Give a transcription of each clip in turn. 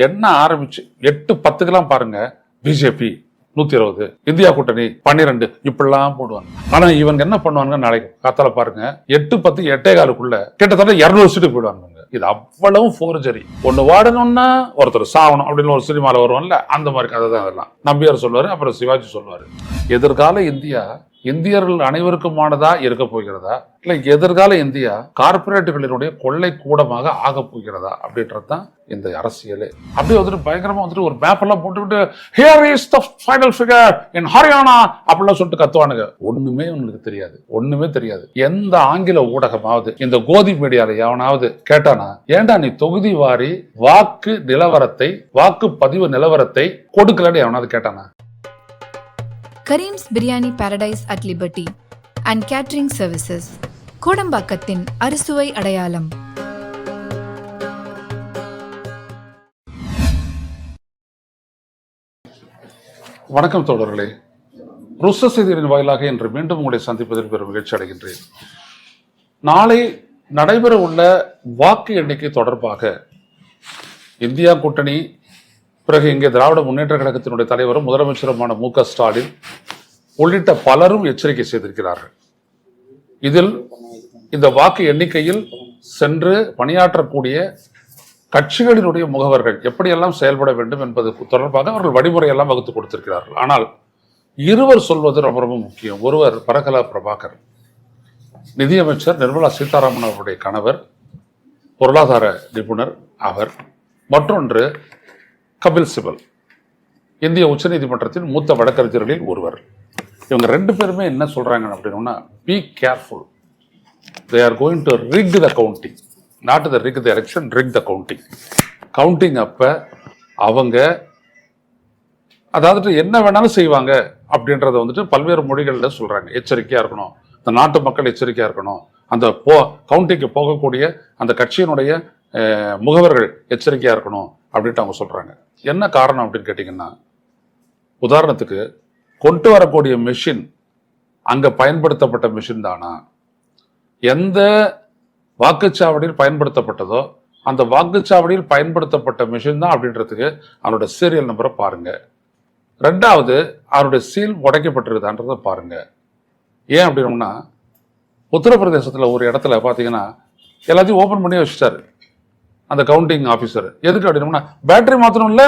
என்ன ஆரம்பிச்சு 8-10க்கெல்லாம் பாருங்க, பிஜேபி 120, இந்தியா கூட்டணி 12 இப்படிலாம் போடுவாங்க. ஆனா இவங்க என்ன பண்ணுவாங்க, நாளைக்கு காத்தால பாருங்க 8-10 8:15க்குள்ள கிட்டத்தட்ட 200 சீட்டு போயிடுவாங்க. இது அவ்வளவு ஃபோர்ஜரி. ஒண்ணு வாடணும்னா ஒருத்தர் சாவணும் அப்படின்னு ஒரு சினிமால வருவான்ல, அந்த மாதிரி கதை தான் அதெல்லாம். நம்பியார் சொல்லுவாரு, அப்புறம் சிவாஜி சொல்லுவாரு. எதிர்கால இந்தியா இந்தியர்கள் அனைவருக்குமானதா இருக்க போகிறதா, இல்ல எதிர்கால இந்தியா கார்பரேட்டுகளினுடைய கொள்ளை கூடமாக ஆக போகிறதா அப்படின்றதுதான் இந்த அரசியலே. அப்படியே வந்துட்டு பயங்கரமா வந்துட்டு ஒரு மேப் எல்லாம் போட்டுக்கிட்டு here is the final figure இன் ஹரியானா அப்படிலாம் சொல்லிட்டு கத்துவானுங்க. ஒண்ணுமே உங்களுக்கு தெரியாது, ஒண்ணுமே தெரியாது. எந்த ஆங்கில ஊடகமாவது இந்த கோதி மீடியால எவனாவது கேட்டானா, ஏண்டா நீ தொகுதி வாரி வாக்கு நிலவரத்தை, வாக்குப்பதிவு நிலவரத்தை கொடுக்கலன்னு எவனாவது கேட்டானா? Karim's biryani paradise at liberty and catering services, கோடம்பாக்கத்தின் அறுசுவை அடையாளம். வணக்கம் தோழர்களே, ருஷ்ய செய்திகளின் வாயிலாக இன்று மீண்டும் உங்களை சந்திப்பதில் பெரும் மகிழ்ச்சி அடைகின்றேன். நாளை நடைபெற உள்ள வாக்கு எண்ணிக்கை தொடர்பாக இந்தியா கூட்டணி, பிறகு இங்கே திராவிட முன்னேற்ற கழகத்தினுடைய தலைவரும் முதலமைச்சருமான மு.க. ஸ்டாலின் உள்ளிட்ட பலரும் எச்சரிக்கை செய்திருக்கிறார்கள். இதில் இந்த வாக்கு எண்ணிக்கையில் சென்று பணியாற்றக்கூடிய கட்சிகளினுடைய முகவர்கள் எப்படியெல்லாம் செயல்பட வேண்டும் என்பது தொடர்பாக அவர்கள் வழிமுறையெல்லாம் வகுத்து கொடுத்திருக்கிறார்கள். ஆனால் இருவர் சொல்வது ரொம்ப ரொம்ப முக்கியம். ஒருவர் பரகலா பிரபாகர், நிதியமைச்சர் நிர்மலா சீதாராமன் அவருடைய கணவர், பொருளாதார நிபுணர் அவர். மற்றொன்று கபில் சிபல், இந்திய உச்சநீதிமன்றத்தின் மூத்த வழக்கறிஞர்களில் ஒருவர். இவங்க ரெண்டு பேருமே என்ன சொல்றாங்க அப்படின்னா, be careful, they are going to rig the counting, not the rig the election, rig the counting. Counting அப்ப அவங்க அதாவது என்ன வேணாலும் செய்வாங்க அப்படின்றத வந்துட்டு பல்வேறு மொழிகளில் சொல்றாங்க. எச்சரிக்கையா இருக்கணும், இந்த நாட்டு மக்கள் எச்சரிக்கையா இருக்கணும், அந்த கவுண்டிங்க்கு போகக்கூடிய அந்த கட்சியினுடைய முகவர்கள் எச்சரிக்கையா இருக்கணும் அப்படின்ட்டு அவங்க சொல்றாங்க. என்ன காரணம் அப்படின்னு கேட்டீங்கன்னா, உதாரணத்துக்கு கொண்டு வரக்கூடிய மெஷின் அங்க பயன்படுத்தப்பட்ட மெஷின் தானா, எந்த வாக்குச்சாவடியில் பயன்படுத்தப்பட்டதோ அந்த வாக்குச்சாவடியில் பயன்படுத்தப்பட்ட மெஷின் தான் அப்படின்றதுக்கு அவனோட சீரியல் நம்பரை பாருங்க. ரெண்டாவது, அவருடைய சீல் உடைக்கப்பட்டிருதான்றதை பாருங்க. ஏன் அப்படின்னா, உத்தரப்பிரதேசத்தில் ஒரு இடத்துல பார்த்தீங்கன்னா எல்லாத்தையும் ஓப்பன் பண்ணி வச்சுட்டாரு அந்த கவுண்டிங் ஆஃபீஸர். எதுக்கு அப்படின்னா, பேட்டரி மாற்றணும் இல்லை,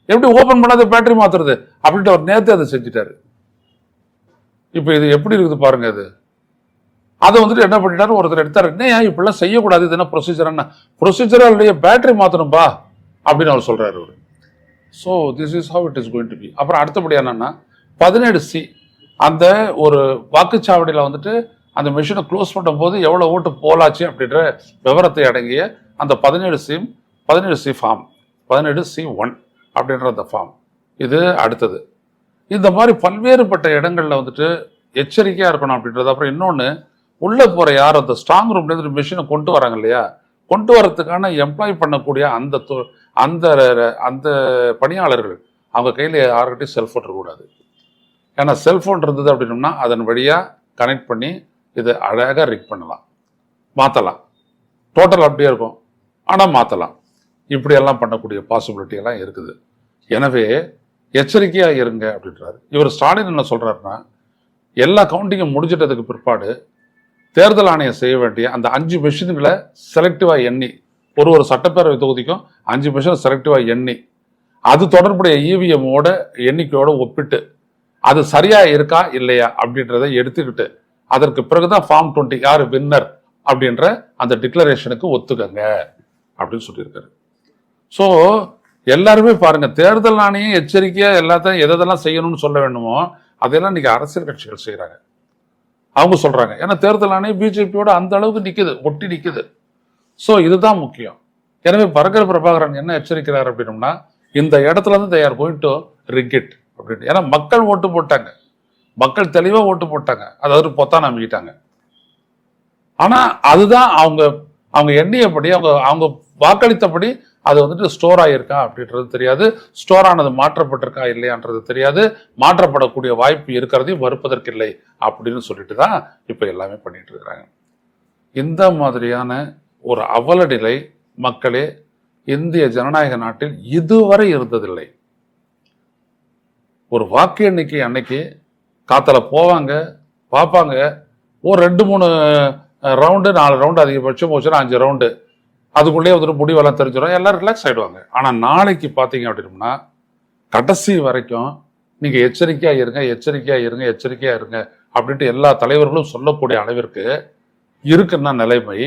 எப்படி ஓப்பன் பண்ணாத பேட்டரி மாத்துறது அப்படின்ட்டு அவர் நேரத்தை அதை செஞ்சுட்டாரு. இப்போ இது எப்படி இருக்குது பாருங்க. இது அதை வந்துட்டு என்ன பண்ணிட்டாரு, ஒருத்தர் எடுத்தாரு, என்ன இப்படிலாம் செய்யக்கூடாது, இது என்ன ப்ரொசீஜர், என்ன ப்ரொசீஜராக பேட்டரி மாற்றணும்பா அப்படின்னு அவர் சொல்றாரு அவரு. So this is how it is going to be. அப்புறம் அடுத்தபடி என்னன்னா 17C, அந்த ஒரு வாக்குச்சாவடியில் வந்துட்டு அந்த மிஷினை க்ளோஸ் பண்ணும் போது எவ்வளவு ஓட்டு போலாச்சு அப்படின்ற விவரத்தை அடங்கிய அந்த 17C ஃபார்ம், 17C1 அப்படின்ற அந்த ஃபார்ம். இது அடுத்தது. இந்த மாதிரி பல்வேறுபட்ட இடங்கள்ல வந்துட்டு எச்சரிக்கையா இருக்கணும் அப்படின்றது. அப்புறம் இன்னொன்னு, உள்ள போற யார் அந்த ஸ்ட்ராங் ரூம்ல இருந்து மிஷினை கொண்டு வராங்க இல்லையா, கொண்டு வரதுக்கான எம்ப்ளாய் பண்ணக்கூடிய அந்த அந்த பணியாளர்கள் அவங்க கையில யாருக்கிட்டையும் செல்போன் இருக்கக்கூடாது. ஏன்னா செல்போன் இருந்தது அப்படின்னா அதன் வழியா கனெக்ட் பண்ணி இதை அழகாக ரிக் பண்ணலாம், மாற்றலாம். டோட்டல் அப்படியே இருக்கும், ஆனால் மாற்றலாம். இப்படியெல்லாம் பண்ணக்கூடிய பாசிபிலிட்டி எல்லாம் இருக்குது. எனவே எச்சரிக்கையாக இருங்க அப்படின்றாரு. இவர் ஸ்டாலின் என்ன சொல்றாருன்னா, எல்லா கவுண்டிங்கும் முடிஞ்சிட்டதுக்கு பிற்பாடு தேர்தல் ஆணையம் செய்ய வேண்டிய அந்த 5 மெஷின்களை செலக்டிவாக எண்ணி, ஒரு சட்டப்பேரவை தொகுதிக்கும் 5 மெஷின் செலக்டிவாக எண்ணி, அது தொடர்புடைய இவிஎம்மோட எண்ணிக்கையோட ஒப்பிட்டு அது சரியா இருக்கா இல்லையா அப்படின்றத எடுத்துக்கிட்டு அதற்கு பிறகுதான் ஃபார்ம் 20 யாரு வின்னர் அப்படின்ற அந்த டிக்ளரேஷனுக்கு ஒத்துக்கங்க அப்படின்னு சொல்லியிருக்காரு. ஸோ எல்லாருமே பாருங்க, தேர்தல் ஆணையம் எச்சரிக்கையா எல்லாத்தையும் எதெல்லாம் செய்யணும்னு சொல்ல வேண்டுமோ அதெல்லாம் இன்னைக்கு அரசியல் கட்சிகள் செய்யறாங்க. அவங்க சொல்றாங்க, ஏன்னா தேர்தல் ஆணையம் பிஜேபியோட அந்த அளவுக்கு நிக்குது, ஒட்டி நிக்குது. ஸோ இதுதான் முக்கியம். எனவே பரகல பிரபாகரன் என்ன எச்சரிக்கிறார் அப்படின்னா, இந்த இடத்துல இருந்து they are going to rig it அப்படின்னு. ஏன்னா மக்கள் ஓட்டு போட்டாங்க, மக்கள் தெளிவா ஓட்டு போட்டாங்க, அதாவது பொத்தா நம்பிக்கிட்டாங்க. ஆனா அதுதான் அவங்க எண்ணியபடி, அவங்க வாக்களித்தபடி அது வந்துட்டு ஸ்டோர் ஆகியிருக்கா அப்படின்றது தெரியாது, ஸ்டோர் ஆனது மாற்றப்பட்டிருக்கா இல்லையான்றது தெரியாது, மாற்றப்படக்கூடிய வாய்ப்பு இருக்கிறதையும் மறுப்பதற்கில்லை அப்படின்னு சொல்லிட்டு தான் இப்ப எல்லாமே பண்ணிட்டு இருக்கிறாங்க. இந்த மாதிரியான ஒரு அவல நிலை மக்களே இந்திய ஜனநாயக நாட்டில் இதுவரை இருந்ததில்லை. ஒரு வாக்கு எண்ணிக்கை அன்னைக்கு காத்தல போவாங்க, பார்ப்பாங்க, ஒரு 2-3 ரவுண்டு 4 ரவுண்டு அதிகபட்சம் போச்சுன்னா 5 ரவுண்டு, அதுக்குள்ளேயே வந்துட்டு முடிவெல்லாம் தெரிஞ்சிடும், எல்லாரும் ரிலாக்ஸ் ஆகிடுவாங்க. ஆனால் நாளைக்கு பார்த்தீங்க அப்படின்னா கடைசி வரைக்கும் நீங்கள் எச்சரிக்கையாக இருங்க, எச்சரிக்கையாக இருங்க, எச்சரிக்கையாக இருங்க அப்படின்ட்டு எல்லா தலைவர்களும் சொல்லக்கூடிய அளவிற்கு இருக்குன்னா நிலைமை.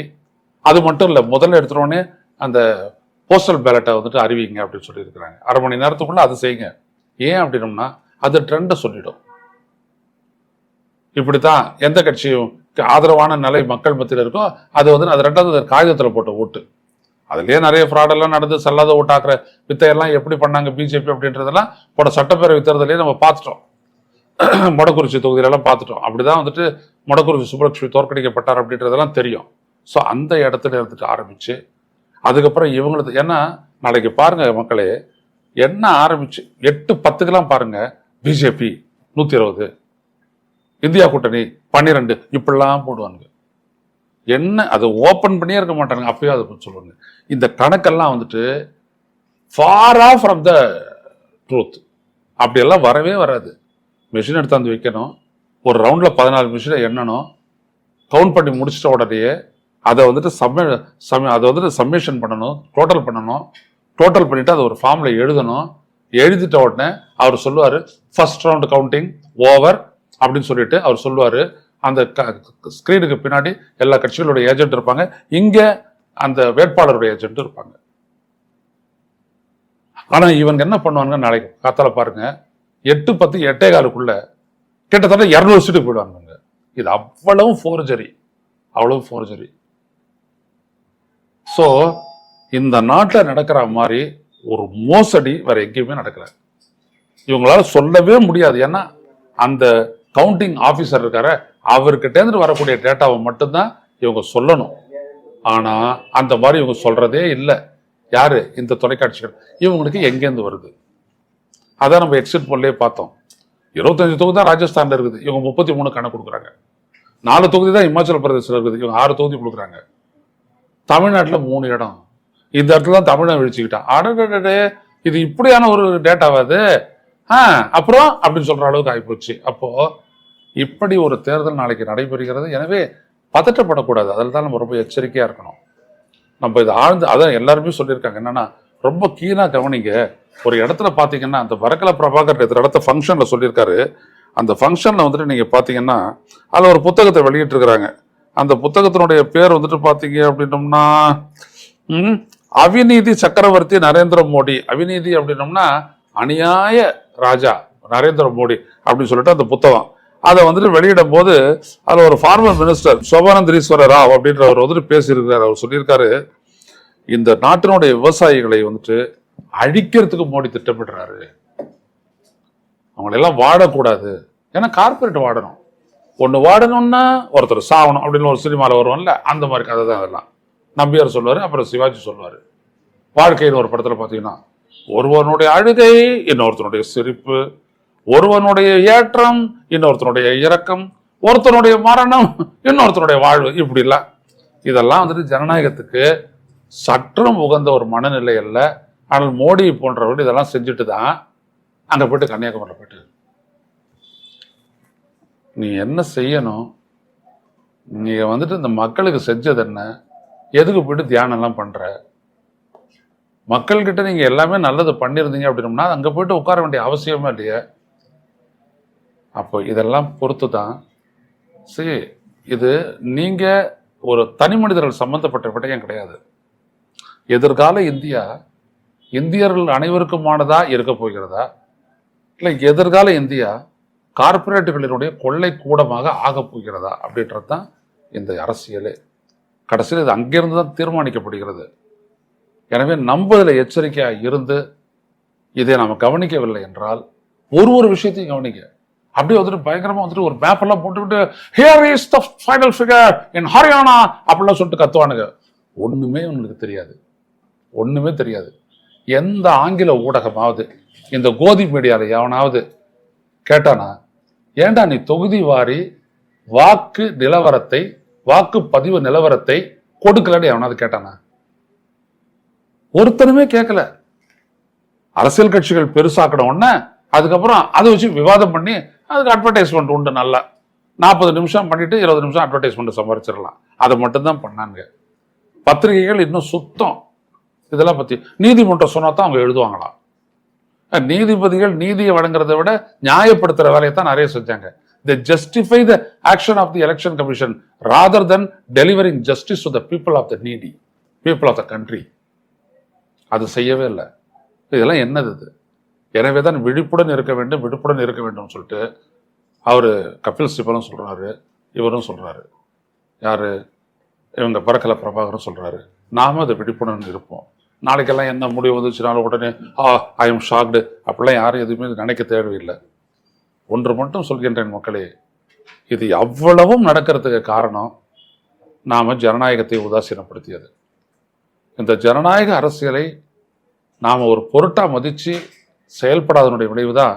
அது மட்டும் இல்லை, முதல்ல எடுத்துட்டோடனே அந்த போஸ்டல் பேலட்டை வந்துட்டு அறிவிங்க அப்படின்னு சொல்லியிருக்கிறாங்க. 1/2 மணி நேரத்துக்குள்ள அது செய்யுங்க. ஏன் அப்படின்னோம்னா அது ட்ரெண்டை சொல்லிடும். இப்படித்தான் எந்த கட்சியும் ஆதரவான நிலை மக்கள் மத்தியில் இருக்கோ அது வந்து அது 2வது காகிதத்தில் போட்ட ஓட்டு. அதுலேயே நிறைய ஃப்ராடெல்லாம் நடந்து செல்லாத ஓட்டாக்குற வித்தையெல்லாம் எப்படி பண்ணாங்க பிஜேபி அப்படின்றதெல்லாம் போட சட்டப்பேரவை தேர்தலே நம்ம பார்த்துட்டோம். மொடக்குறிச்சி தொகுதியிலெல்லாம் பார்த்துட்டோம். அப்படிதான் வந்துட்டு மொடக்குறிச்சி சுப்புலட்சுமி தோற்கடிக்கப்பட்டார் அப்படின்றதெல்லாம் தெரியும். ஸோ அந்த இடத்துல இருந்துட்டு ஆரம்பிச்சு அதுக்கப்புறம் இவங்களுக்கு, ஏன்னா நாளைக்கு பாருங்க மக்களே, என்ன ஆரம்பிச்சு 8-10க்கெல்லாம் பாருங்க பிஜேபி 120, இந்தியா கூட்டணி 12 இப்படிலாம் போடுவாங்க. என்ன அது ஓப்பன் பண்ணியே இருக்க மாட்டாங்க, அப்பயும் அதை பற்றி சொல்லுவாங்க. இந்த கணக்கெல்லாம் வந்துட்டு for off from the truth. அப்படியெல்லாம் வரவே வராது. மிஷின் எடுத்தாந்து வைக்கணும், ஒரு ரவுண்டில் 14 மிஷினை எண்ணணும், கவுண்ட் பண்ணி முடிச்சிட்ட உடனேயே அதை வந்துட்டு அதை வந்துட்டு சப்மிஷன் பண்ணணும், டோட்டல் பண்ணணும், டோட்டல் பண்ணிட்டு அதை ஒரு ஃபார்மில் எழுதணும். எழுதிட்ட உடனே அவர் சொல்லுவார் ஃபர்ஸ்ட் ரவுண்ட் கவுண்டிங் ஓவர் அப்படின்னு சொல்லிட்டு அவர் சொல்லுவார். அந்த ஸ்கிரீனுக்கு பின்னாடி எல்லா கட்சிகளுடைய ஏஜென்ட் இருப்பாங்க, இங்க அந்த வேட்பாளருடைய ஏஜென்ட் இருப்பாங்க. ஆனா இவங்க என்ன பண்ணுவாங்க, நாளைக்கு காத்தால பாருங்க 8-10 8:15 கிட்டத்தட்ட 200 சீட்டு போயிடுவாங்க. இது அவ்வளவு ஃபோர்ஜரி, அவ்வளவு ஃபோர்ஜரி. ஸோ இந்த நாட்டில் நடக்கிற மாதிரி ஒரு மோசடி வேற எங்கேயுமே நடக்கல. இவங்களால சொல்லவே முடியாது. ஏன்னா அந்த கவுண்டிங் ஆஃபீஸர் இருக்காரு, அவர்கிட்ட வரக்கூடிய டேட்டாவை மட்டும்தான் இவங்க சொல்லணும். ஆனா அந்த மாதிரி இவங்க சொல்றதே இல்லை. யாரு? இந்த தொலைக்காட்சிகள். இவங்களுக்கு எங்கேருந்து வருது? அதான் நம்ம எக்ஸிட் போல்லே பார்த்தோம். 25 தொகுதி தான் ராஜஸ்தான்ல இருக்குது, இவங்க 33 கணக்கு கொடுக்குறாங்க. 4 தொகுதி தான் இமாச்சல பிரதேசத்தில் இருக்குது, இவங்க 6 தொகுதி கொடுக்குறாங்க. தமிழ்நாட்டில் 3 இடம். இந்த இடத்துல தான் தமிழை விழிச்சுக்கிட்டான். அடடே, இது இப்படியான ஒரு டேட்டாவாது அப்புறம் அப்படின்னு சொல்ற அளவுக்கு ஆகிப்போச்சு. அப்போ இப்படி ஒரு தேர்தல் நாளைக்கு நடைபெறுகிறது. எனவே பதட்டப்படக்கூடாது. அதில் தான் நம்ம ரொம்ப எச்சரிக்கையா இருக்கணும். நம்ம இதை ஆழ்ந்து, அதான் எல்லாருமே சொல்லியிருக்காங்க, என்னன்னா ரொம்ப கீழா கவனிங்க. ஒரு இடத்துல பாத்தீங்கன்னா அந்த வரக்கல பிரபாகர் இடத்த ஃபங்க்ஷன்ல சொல்லியிருக்காரு. அந்த ஃபங்க்ஷன்ல வந்துட்டு நீங்க பாத்தீங்கன்னா அதுல ஒரு புத்தகத்தை வெளியிட்டு இருக்கிறாங்க. அந்த புத்தகத்தினுடைய பேர் வந்துட்டு பாத்தீங்க அப்படின்னோம்னா அவிநீதி சக்கரவர்த்தி நரேந்திர மோடி. அவிநீதி அப்படின்னோம்னா அநியாய ராஜா நரேந்திர மோடி அப்படின்னு சொல்லிட்டு அந்த புத்தகம். அதை வந்துட்டு வெளியிடும் போது அதுல ஒரு ஃபார்மர் மினிஸ்டர் சோபானந்தரீஸ்வர ராவ் அப்படின்றவர் வந்துட்டு பேசியிருக்கிறார். அவர் சொல்லியிருக்காரு, இந்த நாட்டினுடைய விவசாயிகளை வந்துட்டு அழிக்கிறதுக்கு மோடி திட்டமிடுறாரு, அவங்களெல்லாம் வாடக்கூடாது. ஏன்னா கார்பரேட் வாடணும், ஒன்று வாடணும்னா ஒருத்தர் சாகணும் அப்படின்னு ஒரு சினிமாவில் வருவோம்ல, அந்த மாதிரி கதை தான் அதெல்லாம். நம்பியார் சொல்லுவார், அப்புறம் சிவாஜி சொல்லுவார். வாழ்க்கைன்னு ஒரு படத்தில் பார்த்தீங்கன்னா ஒருவனுடைய அழுகை இன்னொருத்தனுடைய சிரிப்பு, ஒருவனுடைய ஏற்றம் இன்னொருத்தனுடைய இரக்கம், ஒருத்தனுடைய மரணம் இன்னொருத்தனுடைய வாழ்வு, இப்படிலாம். இதெல்லாம் வந்துட்டு ஜனநாயகத்துக்கு சற்றும் உகந்த ஒரு மனநிலை அல்ல. ஆனால் மோடி போன்றவர்கள் இதெல்லாம் செஞ்சுட்டு தான் அங்கே போயிட்டு கன்னியாகுமரியில் போயிட்டு நீ என்ன செய்யணும், நீங்க வந்துட்டு இந்த மக்களுக்கு செஞ்சது என்ன, எதுக்கு போயிட்டு தியானம் எல்லாம் பண்ற? மக்கள்கிட்ட நீங்க எல்லாமே நல்லது பண்ணிருந்தீங்க அப்படின்னா அங்க போயிட்டு உட்கார வேண்டிய அவசியமே இல்லையே. அப்போ இதெல்லாம் பொறுத்து தான் சரி. இது நீங்க ஒரு தனி மனிதர்கள் சம்பந்தப்பட்ட விடயம் கிடையாது. எதிர்கால இந்தியா இந்தியர்கள் அனைவருக்குமானதா இருக்க போகிறதா, இல்லை எதிர்கால இந்தியா கார்பரேட்டுகளினுடைய கொள்ளை கூடமாக ஆகப் போகிறதா அப்படின்றது தான் இந்த அரசியலே. கடைசியில் இது அங்கிருந்து தான் தீர்மானிக்கப்படுகிறது. எனவே நம்ம இதில் எச்சரிக்கையாக இருந்து இதை நம்ம கவனிக்கவில்லை என்றால் ஒரு விஷயத்தையும் கவனிக்க, அப்படியே வந்துட்டு பயங்கரமா வந்துட்டு ஒரு மேப் எல்லாம் போட்டுக்கிட்டு here is the final figure இன் ஹரியானா அப்படிலாம் சொல்லிட்டு கத்துவானுங்க. ஒண்ணுமே உங்களுக்கு தெரியாது, ஒண்ணுமே தெரியாது. எந்த ஆங்கில ஊடகமாவது இந்த கோதி மீடியால எவனாவது கேட்டானா, ஏண்டா நீ தொகுதி வாரி வாக்கு நிலவரத்தை, வாக்குப்பதிவு நிலவரத்தை கொடுக்கலன்னு எவனாவது கேட்டானா? ஒருத்தனுமே கேட்கல. அரசியல் கட்சிகள் பெருசாக்கணும் உடனே அதுக்கப்புறம் அதை வச்சு விவாதம் பண்ணி அதுக்கு அட்வர்டைஸ்மெண்ட் உண்டு. நல்லா 40 நிமிஷம் பண்ணிட்டு 20 நிமிஷம் அட்வர்டைஸ்மெண்ட் சம்பாதிச்சிடலாம். அதை மட்டும்தான் பண்ணாங்க. பத்திரிகைகள் இன்னும் சுத்தம். இதெல்லாம் பத்தி நீதிமன்றம் சொன்னா தான் அவங்க எழுதுவாங்களாம். நீதிபதிகள் நீதியை வழங்குறதை விட நியாயப்படுத்துற வேலையை தான் நிறைய செஞ்சாங்க. They justify the action of the election commission rather than delivering justice to the people of the needy, people of the country. அது செய்யவே இல்லை. இதெல்லாம் என்னது இது? எனவே தான் விழிப்புடன் இருக்க வேண்டும், விழிப்புடன் இருக்க வேண்டும் சொல்லிட்டு அவரு கபில் சிபலும் சொல்றாரு, இவரும் சொல்றாரு. யாரு இவங்க பரக்கல பிரபாகரும் சொல்றாரு. நாம அதை விழிப்புடன் இருப்போம். நாளைக்கெல்லாம் என்ன முடிவு வந்துச்சுனாலும் உடனே ஐ எம் ஷாக்டு அப்படிலாம் யாரும் எதுவுமே நினைக்க தேவையில்லை. ஒன்று மட்டும் சொல்கின்றேன் மக்களே, இது அவ்வளவும் நடக்கிறதுக்கு காரணம் நாம ஜனநாயகத்தை உதாசீனப்படுத்தியது. இந்த ஜனநாயக அரசியலை நாம ஒரு பொருட்டா மதிச்சு செயல்படாதனுடைய விளைவுதான்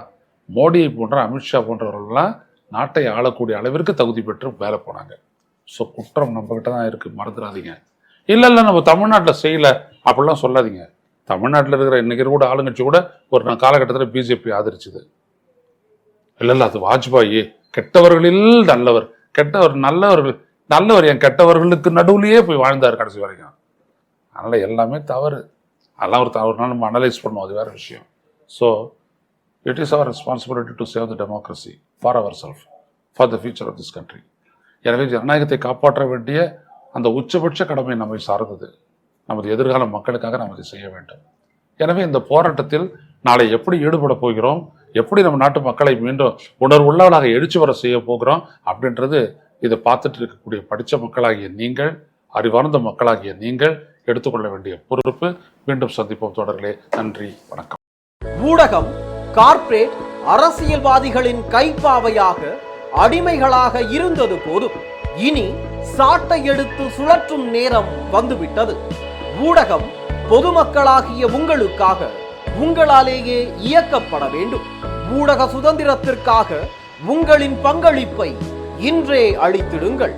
மோடியை போன்ற அமித்ஷா போன்றவர்கள்லாம் நாட்டை ஆளக்கூடிய அளவிற்கு தகுதி பெற்று வேலை போனாங்க. ஸோ குற்றம் நம்ம கிட்ட தான் இருக்கு, மறந்துடாதீங்க. இல்லை நம்ம தமிழ்நாட்டில் செய்யல அப்படிலாம் சொல்லாதீங்க. தமிழ்நாட்டில் இருக்கிற இன்னைக்கு கூட ஆளுங்கட்சி கூட ஒரு காலகட்டத்தில் பிஜேபி ஆதரிச்சுது. இல்லை அது வாஜ்பாயி கெட்டவர்களில் நல்லவர், நல்லவர் என் கெட்டவர்களுக்கு நடுவுலையே போய் வாழ்ந்தார் கடைசி வரைக்கும். அதனால எல்லாமே தவறு. அதெல்லாம் ஒரு நாள் நம்ம அனலைஸ் பண்ணுவோம், அது வேற விஷயம். So it is our responsibility to save the democracy for our self, for the future of this country. எனவே ஜனநாயகத்தை காப்பாற்ற வேண்டிய அந்த உச்சபட்ச கடமை நம்மை சார்ந்தது. நமது எதிர்கால மக்களுக்காக நாம் இதை செய்ய வேண்டும். எனவே இந்த போராட்டத்தில் நாளை எப்படி ஈடுபட போகிறோம், எப்படி நம்ம நாட்டு மக்களை மீண்டும் உணர்வுள்ளவர்களாக எழுச்சி வர செய்ய போகிறோம் அப்படின்றது இதை பார்த்துட்டு இருக்கக்கூடிய படித்த மக்களாகிய நீங்கள், அறிவார்ந்த மக்களாகிய நீங்கள் எடுத்துக்கொள்ள வேண்டிய பொறுப்பு. மீண்டும் சந்திப்போம் தொடர்களே. நன்றி, வணக்கம். ஊடகம் கார்ப்பரேட் அரசியல்வாதிகளின் கைப்பாவையாக அடிமைகளாக இருந்தது போதும். இனி சாட்டை எடுத்து சுழற்றும் நேரம் வந்துவிட்டது. ஊடகம் பொதுமக்களாகிய உங்களுக்காக, உங்களாலேயே இயக்கப்பட வேண்டும். ஊடக சுதந்திரத்திற்காக உங்களின் பங்களிப்பை இன்றே அளித்திடுங்கள்.